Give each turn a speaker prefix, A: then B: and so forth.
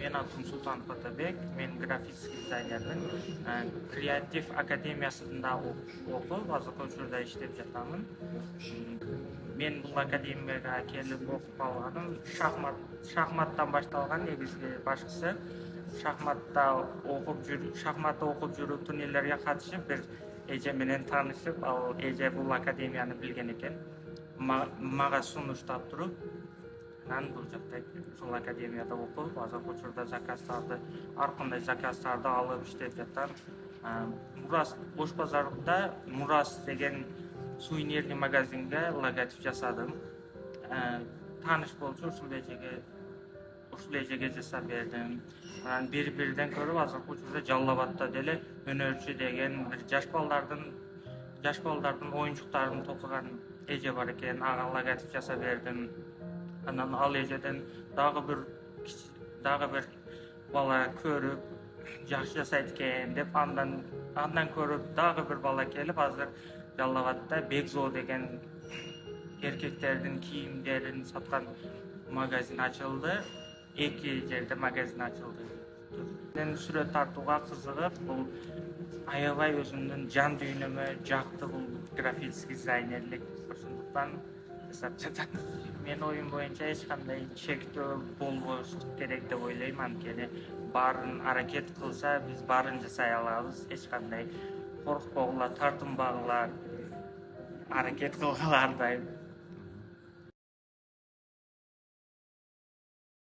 A: Мен атым Султан Атабек, мен графический дизайнермін. Креатив академиясында оқып, азыр көчүрдө иштеп жатамын. Мен бұл академияға келіп оқып алғаным шахматтан башталған негізгі башкысы. Шахматта оқып жүрүп турнирлерге катышып, бир эже менен таанышып, ал эже бул академияны билген экен. Мага сунуштап туруп, анан бул жакта ушул академияда окуп, азыркы учурда ар кандай заказдарды алып иштеп жатам. Мурас Бош базарында Мурас деген сувенирный магазинге логотип жасадым. Тааныш болчу, ушул эжеге жасап бердим. Анан бирден көрүп, азыркы учурда Жалал Абадта деле өнөрчү деген бир жаш балдардын оюнчуктарын токуган эже бар экен, ага логотип жасап бердим. Анан ал эжеден дагы бир бала көрүп, жакшы жасайт экен деп, андан көрүп дагы бир бала келип, азыр Жалал Абадта Бекзо деген эркектердин кийимдерин саткан магазин ачылды. 2 жерде магазин ачылды. Мен сүрөт тартууга кызыгып, бул аябай өзүмдүн жан дүйнөмө жакты бул графический дизайнерлик. Ошондуктан жасап жатам. Мен оюм боюнча эч кандай чектөө болбош керек деп ойлойм. Анткени баарын аракет кылса, биз баарын жасай алабыз. Эч кандай коркпогула, тартынбагыла, аракет кылгыла ардайым.